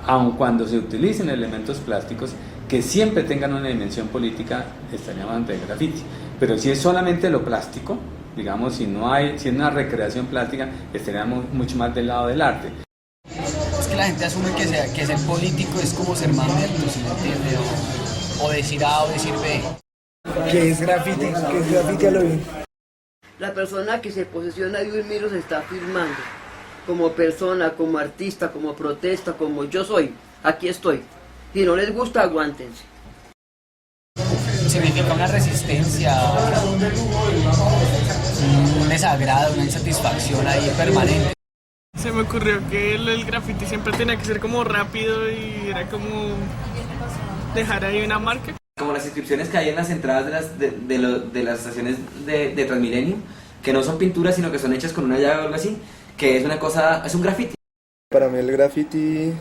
aun cuando se utilicen elementos plásticos que siempre tengan una dimensión política, estaríamos ante el graffiti. Pero si es solamente lo plástico, digamos, si es una recreación plástica, estaríamos mucho más del lado del arte. Es que la gente asume que ser político es como ser mamerto, ¿sí me entiende? O decir A o decir B. ¿Qué es graffiti? ¿Qué es graffiti a lo bien? La persona que se posesiona de un miro se está afirmando como persona, como artista, como protesta, como yo soy, aquí estoy. Si no les gusta, aguántense. Significa una resistencia, un desagrado, una insatisfacción ahí permanente. Se me ocurrió que el graffiti siempre tenía que ser como rápido y era como dejar ahí una marca. Como las inscripciones que hay en las entradas de las estaciones de Transmilenio, que no son pinturas sino que son hechas con una llave o algo así, que es una cosa, es un graffiti. Para mí el graffiti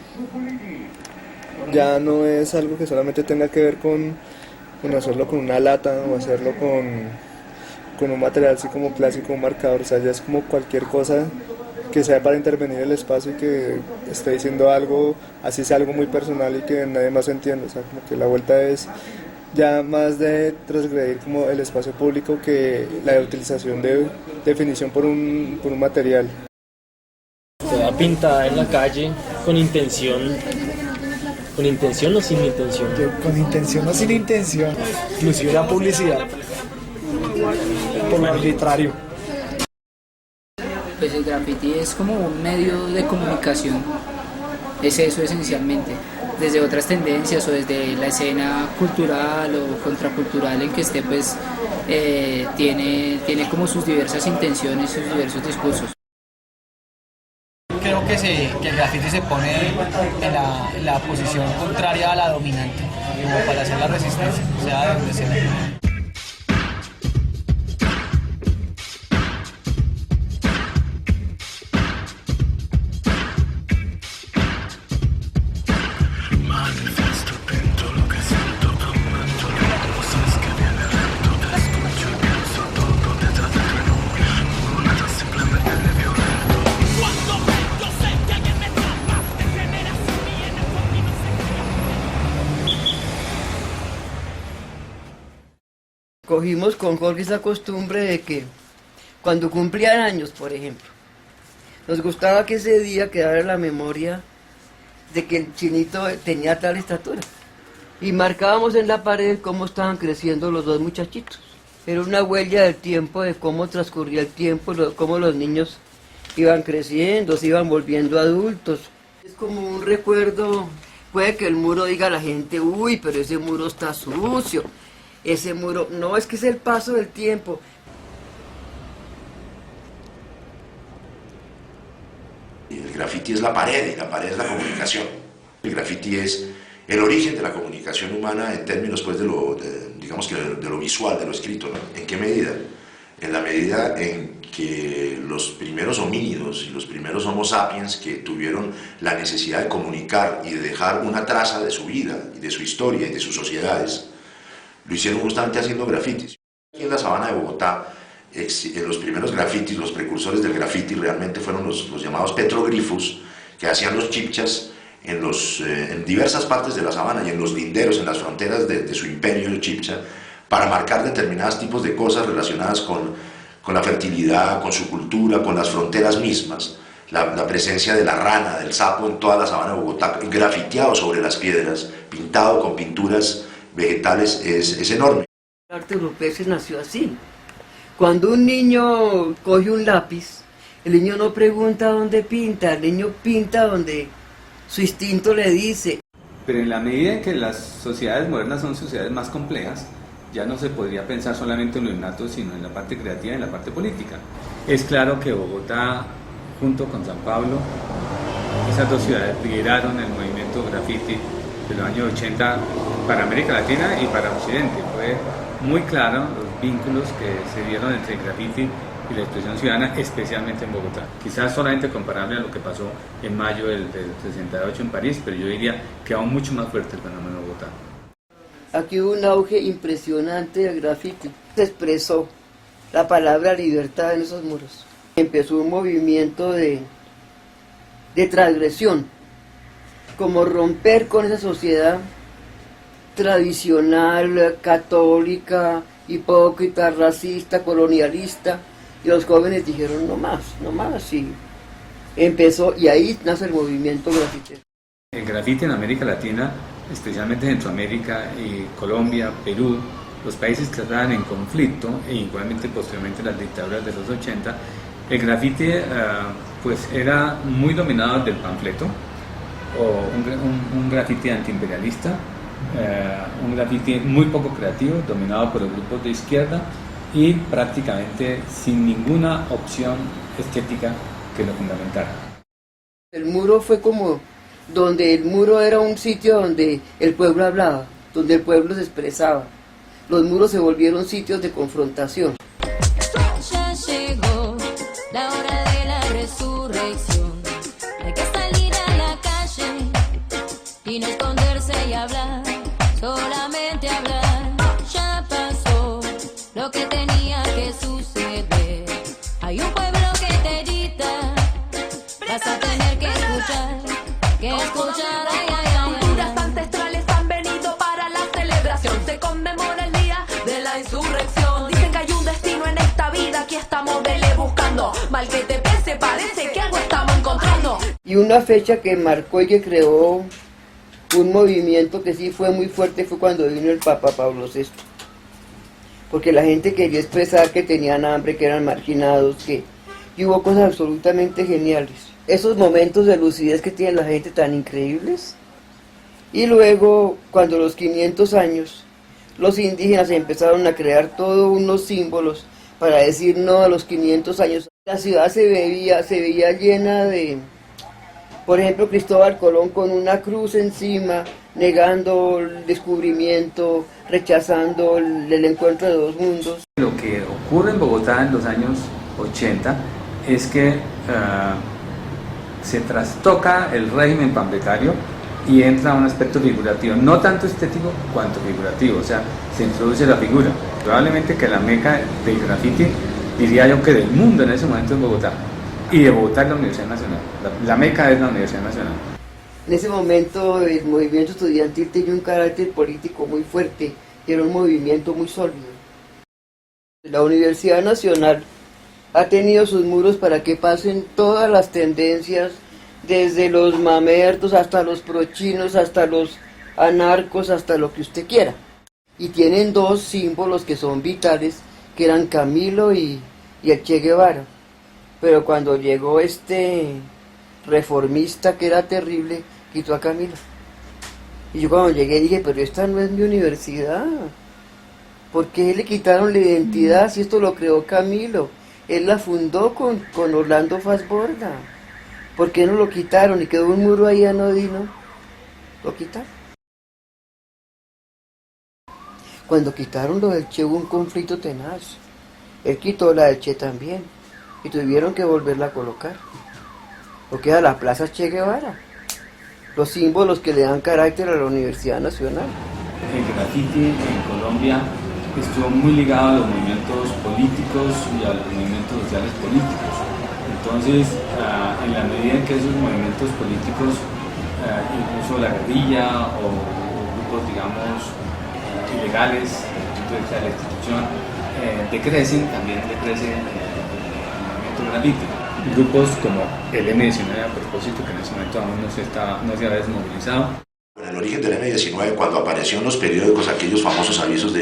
ya no es algo que solamente tenga que ver con hacerlo con una lata o hacerlo con un material así como clásico, un marcador, o sea, ya es como cualquier cosa que sea para intervenir el espacio y que esté diciendo algo, así sea algo muy personal y que nadie más entienda, o sea, como que la vuelta es ya más de transgredir como el espacio público que la utilización de definición por un material. Se va pintada en la calle con intención o sin intención. Con intención o sin intención, inclusive la publicidad, por lo arbitrario. Pues el graffiti es como un medio de comunicación, es eso esencialmente, desde otras tendencias o desde la escena cultural o contracultural en que esté, pues tiene como sus diversas intenciones, sus diversos discursos. Creo que el graffiti se pone en la posición contraria a la dominante, como para hacer la resistencia, sea de donde sea. Cogimos con Jorge esa costumbre de que cuando cumplían años, por ejemplo, nos gustaba que ese día quedara en la memoria de que el chinito tenía tal estatura. Y marcábamos en la pared cómo estaban creciendo los dos muchachitos. Era una huella del tiempo, de cómo transcurría el tiempo, cómo los niños iban creciendo, se iban volviendo adultos. Es como un recuerdo, puede que el muro diga a la gente, uy, pero ese muro está sucio. Ese muro, no, es que es el paso del tiempo. El graffiti es la pared y la pared es la comunicación. El graffiti es el origen de la comunicación humana en términos pues digamos que de lo visual, de lo escrito, ¿no? ¿En qué medida? En la medida en que los primeros homínidos y los primeros homo sapiens que tuvieron la necesidad de comunicar y de dejar una traza de su vida y de su historia y de sus sociedades, lo hicieron justamente haciendo grafitis. Aquí en la sabana de Bogotá, los primeros grafitis, los precursores del grafiti realmente fueron los llamados petroglifos, que hacían los chibchas en diversas partes de la sabana y en los linderos, en las fronteras de su imperio chibcha, para marcar determinados tipos de cosas relacionadas con la fertilidad, con su cultura, con las fronteras mismas. La presencia de la rana, del sapo en toda la sabana de Bogotá, grafiteado sobre las piedras, pintado con pinturas vegetales, es enorme. El arte rupestre nació así. Cuando un niño coge un lápiz, el niño no pregunta dónde pinta, el niño pinta donde su instinto le dice. Pero en la medida en que las sociedades modernas son sociedades más complejas, ya no se podría pensar solamente en lo innato, sino en la parte creativa y en la parte política. Es claro que Bogotá, junto con San Pablo, esas dos ciudades lideraron el movimiento graffiti de los años 80 para América Latina y para Occidente. Fue muy claro los vínculos que se dieron entre el graffiti y la expresión ciudadana, especialmente en Bogotá. Quizás solamente comparable a lo que pasó en mayo del 68 en París, pero yo diría que aún mucho más fuerte el fenómeno de Bogotá. Aquí hubo un auge impresionante del graffiti. Se expresó la palabra libertad en esos muros. Empezó un movimiento de transgresión. como romper con esa sociedad tradicional, católica, hipócrita, racista, colonialista, y los jóvenes dijeron no más, y empezó, y ahí nace el movimiento grafitero. El grafiti en América Latina, especialmente Centroamérica y Colombia, Perú, los países que estaban en conflicto, e igualmente posteriormente las dictaduras de los 80, el grafiti pues era muy dominado del panfleto, o un grafiti antiimperialista, un grafiti muy poco creativo, dominado por los grupos de izquierda y prácticamente sin ninguna opción estética que lo fundamentara. El muro fue como donde el muro era un sitio donde el pueblo hablaba, donde el pueblo se expresaba. Los muros se volvieron sitios de confrontación. Ya llegó la hora de la resurrección. Hay que salir a la calle y no esconderse y hablar, solamente hablar. Ya pasó lo que tenía que suceder. Hay un pueblo que te grita, vas a tener que escuchar, ay, ay, ay. Culturas ancestrales han venido para la celebración. Se conmemora el día de la insurrección. Dicen que hay un destino en esta vida, aquí estamos dele buscando. Mal que te pese, parece que algo estamos encontrando. Y una fecha que marcó y que creó un movimiento que sí fue muy fuerte fue cuando vino el Papa Pablo VI. Porque la gente quería expresar que tenían hambre, que eran marginados, y hubo cosas absolutamente geniales. Esos momentos de lucidez que tiene la gente tan increíbles. Y luego, cuando los 500 años, los indígenas empezaron a crear todos unos símbolos para decir no a los 500 años. La ciudad se veía llena de, por ejemplo, Cristóbal Colón con una cruz encima, negando el descubrimiento, rechazando el encuentro de dos mundos. Lo que ocurre en Bogotá en los años 80 es que se trastoca el régimen panfletario y entra un aspecto figurativo, no tanto estético cuanto figurativo, o sea, se introduce la figura. Probablemente que la meca del grafiti, diría yo que del mundo en ese momento es Bogotá, y de Bogotá es la Universidad Nacional, la meca es la Universidad Nacional. En ese momento el movimiento estudiantil tenía un carácter político muy fuerte y era un movimiento muy sólido. La Universidad Nacional ha tenido sus muros para que pasen todas las tendencias, desde los mamertos hasta los prochinos, hasta los anarcos, hasta lo que usted quiera. Y tienen dos símbolos que son vitales, que eran Camilo y el Che Guevara. Pero cuando llegó este reformista que era terrible, quitó a Camilo. Y yo cuando llegué dije, pero esta no es mi universidad. ¿Por qué le quitaron la identidad si esto lo creó Camilo? Él la fundó con Orlando Fassborda. ¿Por qué no lo quitaron? Y quedó un muro ahí anodino. Lo quitaron. Cuando quitaron lo del Che hubo un conflicto tenaz. Él quitó la del Che también. Y tuvieron que volverla a colocar. Porque era la Plaza Che Guevara. Los símbolos que le dan carácter a la Universidad Nacional. El grafiti en Colombia estuvo muy ligado a los movimientos políticos y a los movimientos sociales políticos. Entonces, en la medida en que esos movimientos políticos, incluso la guerrilla o grupos, digamos, ilegales, dentro de la institución, decrecen, también decrece el movimiento grafiti. Grupos como el M19, a propósito, que en ese momento aún no se había desmovilizado. En el origen del M19, cuando apareció en los periódicos aquellos famosos avisos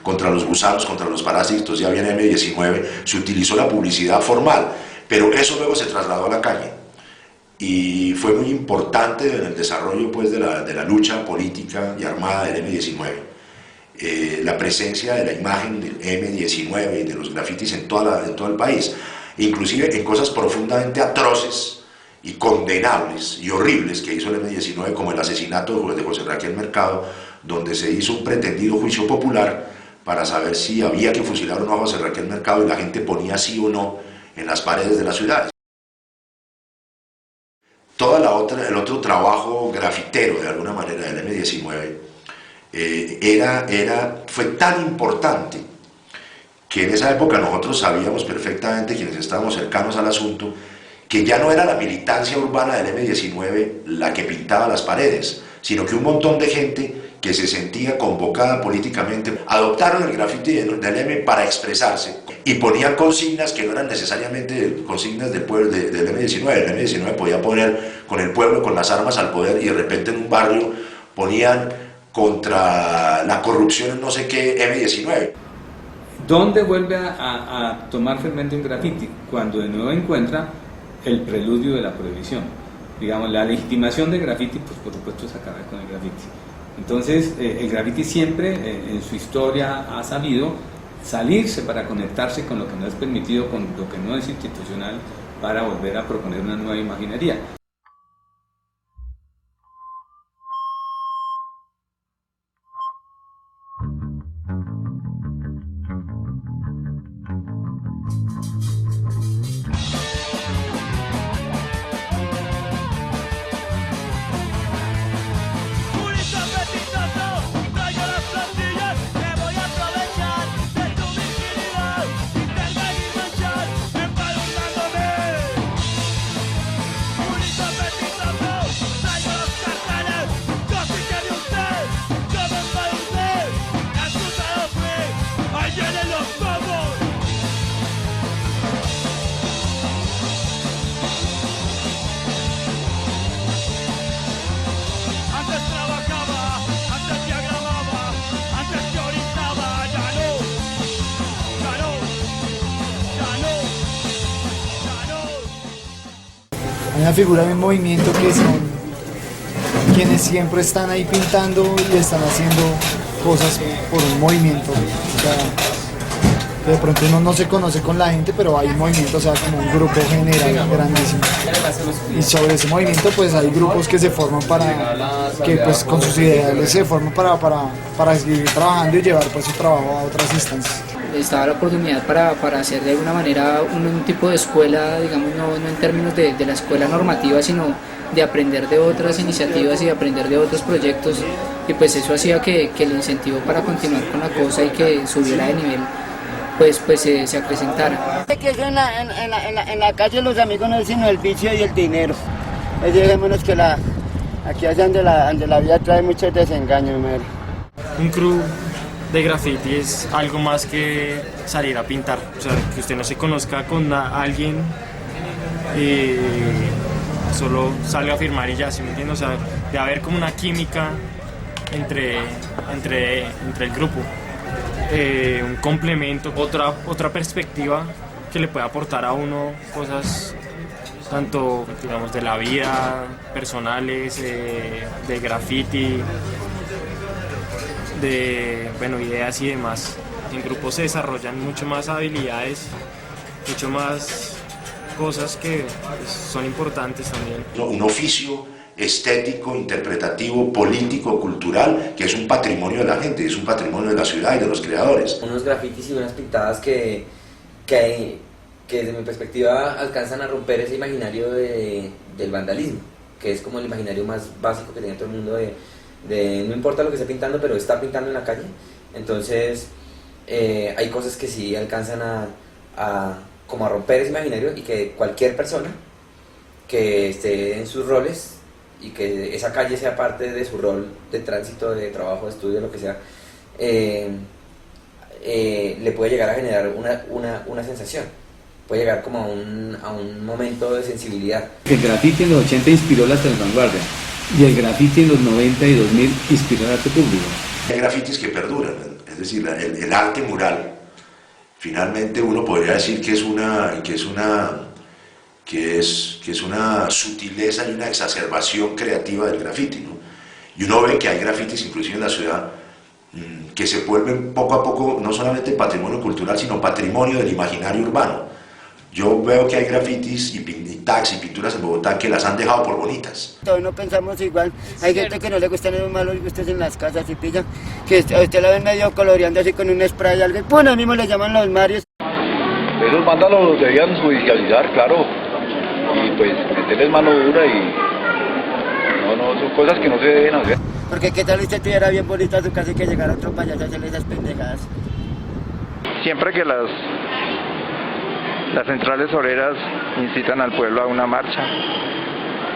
contra los gusanos, contra los parásitos, ya viene M19, se utilizó la publicidad formal, pero eso luego se trasladó a la calle y fue muy importante en el desarrollo pues, de la lucha política y armada del M19. La presencia de la imagen del M19 y de los grafitis en todo el país, inclusive en cosas profundamente atroces y condenables y horribles que hizo el M19, como el asesinato de José Raquel Mercado, donde se hizo un pretendido juicio popular para saber si había que fusilar o no a José Raquel Mercado, y la gente ponía sí o no en las paredes de las ciudades. El otro trabajo grafitero, de alguna manera, del M19, fue tan importante que en esa época nosotros sabíamos perfectamente, quienes estábamos cercanos al asunto, que ya no era la militancia urbana del M-19 la que pintaba las paredes, sino que un montón de gente que se sentía convocada políticamente adoptaron el graffiti del M para expresarse y ponían consignas que no eran necesariamente consignas del pueblo del M-19. El M-19 podía poner con el pueblo, con las armas al poder, y de repente en un barrio ponían contra la corrupción en no sé qué M-19. ¿Dónde vuelve a tomar fermento un graffiti? Cuando de nuevo encuentra el preludio de la prohibición. Digamos, la legitimación del graffiti, pues por supuesto es acabar con el graffiti. Entonces, el graffiti siempre en su historia ha sabido salirse para conectarse con lo que no es permitido, con lo que no es institucional, para volver a proponer una nueva imaginería. Hay una figura de movimiento que son quienes siempre están ahí pintando y están haciendo cosas por un movimiento. O sea, que de pronto uno no se conoce con la gente, pero hay movimientos, o sea, como un grupo general grandísimo. Y sobre ese movimiento pues hay grupos que se forman que pues con sus ideales se forman para seguir trabajando y llevar pues su trabajo a otras instancias. Estaba la oportunidad para hacer de alguna manera un tipo de escuela, digamos, no en términos de la escuela normativa, sino de aprender de otras iniciativas y de aprender de otros proyectos, y pues eso hacía que el incentivo para continuar con la cosa y que subiera de nivel pues se acrecentara. Que eso en la calle los amigos no es sino el vicio y el dinero. Pues dejémonos que aquí es donde la vida trae muchos desengaños, madre. Un crew de graffiti es algo más que salir a pintar, o sea, que usted no se conozca con alguien y solo salga a firmar y ya, ¿sí me entiende? O sea, de haber como una química entre el grupo, un complemento, otra perspectiva que le puede aportar a uno cosas tanto, digamos, de la vida, personales, de graffiti, de ideas y demás. En grupos se desarrollan mucho más habilidades, mucho más cosas que pues, son importantes también. Un oficio estético, interpretativo, político, cultural, que es un patrimonio de la gente, es un patrimonio de la ciudad y de los creadores. Unos grafitis y unas pintadas que desde mi perspectiva alcanzan a romper ese imaginario del vandalismo, que es como el imaginario más básico que tiene todo el mundo de no importa lo que esté pintando, pero está pintando en la calle. Entonces hay cosas que sí alcanzan a romper ese imaginario, y que cualquier persona que esté en sus roles y que esa calle sea parte de su rol de tránsito, de trabajo, de estudio, lo que sea, le puede llegar a generar una sensación, puede llegar como a un momento de sensibilidad. El graffiti en los 80 inspiró la transvanguardia, y el graffiti en los 90 y 2000 inspiró el arte público. Hay grafitis que perduran, es decir, el arte mural, finalmente uno podría decir que es una sutileza y una exacerbación creativa del graffiti, ¿no? Y uno ve que hay grafitis inclusive en la ciudad que se vuelven poco a poco no solamente patrimonio cultural, sino patrimonio del imaginario urbano. Yo veo que hay grafitis y tags y pinturas en Bogotá que las han dejado por bonitas. Todos no pensamos igual. Hay gente que no le gustan esos malos gustos en las casas y pillan, que usted la ven medio coloreando así con un spray, algo, y ¡pum! A mismo le llaman los marios. Esos vándalos debían judicializar, claro, y pues meterles mano dura y... No, son cosas que no se deben hacer. Porque qué tal usted tuviera bien bonita su casa y que llegara otro payaso a hacerle esas pendejadas. Siempre que Las centrales obreras incitan al pueblo a una marcha.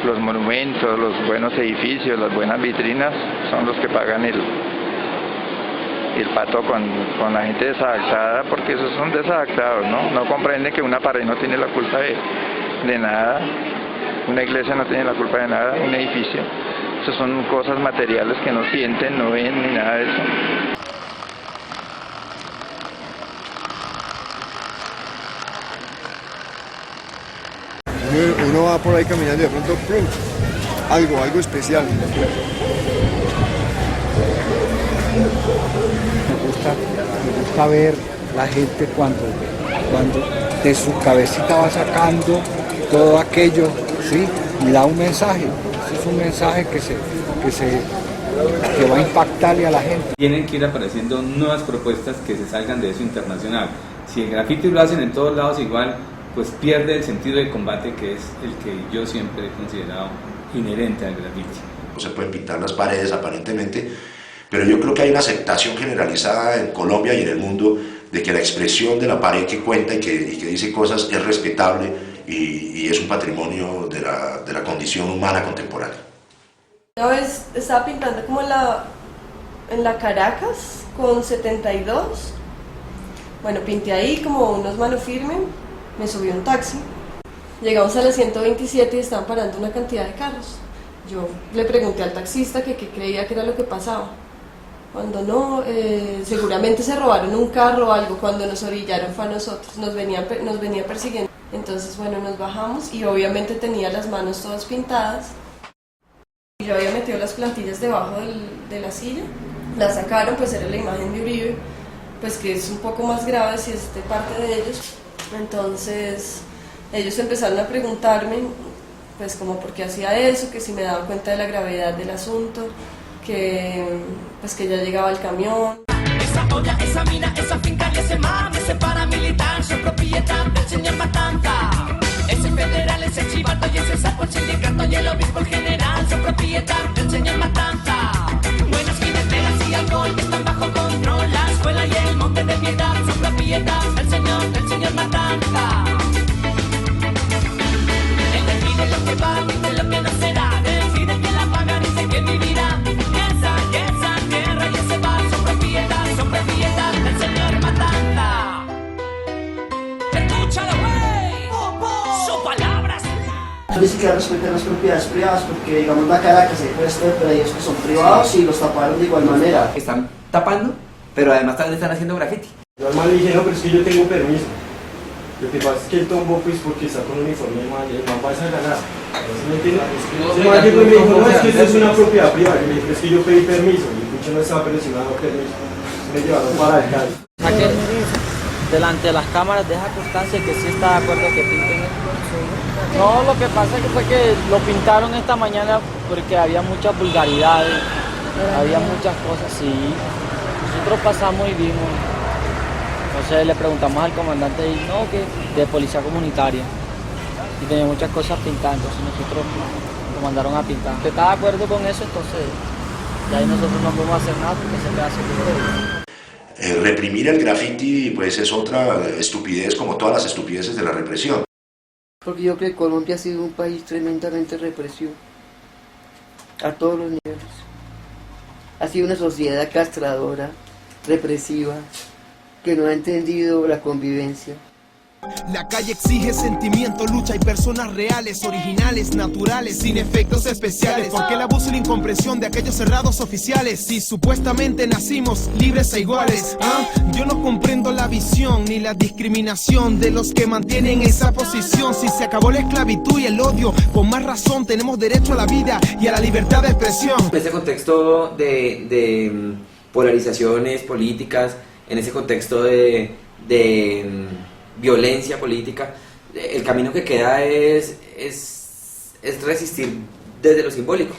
Los monumentos, los buenos edificios, las buenas vitrinas son los que pagan el pato con la gente desadaptada, porque esos son desadaptados, ¿no? No comprenden que una pared no tiene la culpa de nada, una iglesia no tiene la culpa de nada, un edificio. Esas son cosas materiales que no sienten, no ven ni nada de eso. Uno va por ahí caminando y de pronto ¡prum! algo especial. Me gusta ver la gente cuando de su cabecita va sacando todo aquello, ¿sí? Y da un mensaje. Ese es un mensaje que va a impactarle a la gente. Tienen que ir apareciendo nuevas propuestas que se salgan de eso internacional. Si el graffiti lo hacen en todos lados igual, pues pierde el sentido de combate, que es el que yo siempre he considerado inherente al graffiti. No se pueden pintar las paredes aparentemente, pero yo creo que hay una aceptación generalizada en Colombia y en el mundo de que la expresión de la pared que cuenta y que dice cosas es respetable y es un patrimonio de la condición humana contemporánea. Una vez estaba pintando como en la Caracas con 72. Bueno, pinté ahí como unos mano firme, me subí a un taxi. Llegamos a la 127 y estaban parando una cantidad de carros. Yo le pregunté al taxista que qué creía que era lo que pasaba. Cuando no, seguramente se robaron un carro o algo. Cuando nos orillaron fue a nosotros, nos venía persiguiendo. Entonces, bueno, nos bajamos y obviamente tenía las manos todas pintadas. Yo había metido las plantillas debajo de la silla, la sacaron, pues era la imagen de Uribe, pues que es un poco más grave si es de parte de ellos. Entonces ellos empezaron a preguntarme pues como por qué hacía eso, que si me daba cuenta de la gravedad del asunto, que pues que ya llegaba el camión. Esa olla, esa mina, esa finca y ese mame, ese paramilitar, soy propietario del señor Matanta. Ese federal, ese chivato y ese sapo, el sindicato y el obispo, el general, soy propietario del señor Matanta. Buenas jineteras y alcohol que están bajo control, la escuela y el monte de piedad, soy propietario del señor Matanta. Él define lo que va, dice lo que no será, decide que la paga, dice que vivirá. Y esa tierra y ese bar son propiedad del señor Matanta. Escúchalo, güey, su palabras. Ni siquiera respetan las propiedades privadas porque, digamos, la Caracas hay puesto de predios que son privados y los taparon de igual manera. Están tapando, pero además también están haciendo graffiti. Normal dije, no, pero es que yo tengo permiso. Lo que pasa es que él tomó pues porque está con uniforme y el man pasa a ganar. ¿Me entiendes? El man llegó y me dijo, no, es que esto es una propiedad privada. Y le dije, es que yo pedí permiso. Y el pucho no estaba, pero si no daba permiso. Me llevaron para el Cali. Delante de las cámaras deja constancia que sí está de acuerdo que pinten esto. No, lo que pasa es que fue que lo pintaron esta mañana porque había muchas vulgaridades, había muchas cosas, sí. Nosotros pasamos y vimos. Entonces le preguntamos al comandante y no, que de policía comunitaria. Y tenía muchas cosas pintando, entonces nosotros nos mandaron a pintar. ¿Usted está de acuerdo con eso? Entonces, ya ahí nosotros no podemos hacer nada porque se queda seguro. Reprimir el graffiti pues es otra estupidez, como todas las estupideces de la represión. Porque yo creo que Colombia ha sido un país tremendamente represivo, a todos los niveles. Ha sido una sociedad castradora, represiva, que no ha entendido la convivencia. La calle exige sentimiento, lucha y personas reales, originales, naturales, sin efectos especiales. Porque el abuso y la incomprensión de aquellos cerrados oficiales, si supuestamente nacimos libres e iguales. Yo no comprendo la visión ni la discriminación de los que mantienen esa posición. Si se acabó la esclavitud y el odio, con más razón tenemos derecho a la vida y a la libertad de expresión. En este contexto de polarizaciones políticas, en ese contexto de violencia política, el camino que queda es resistir desde lo simbólico.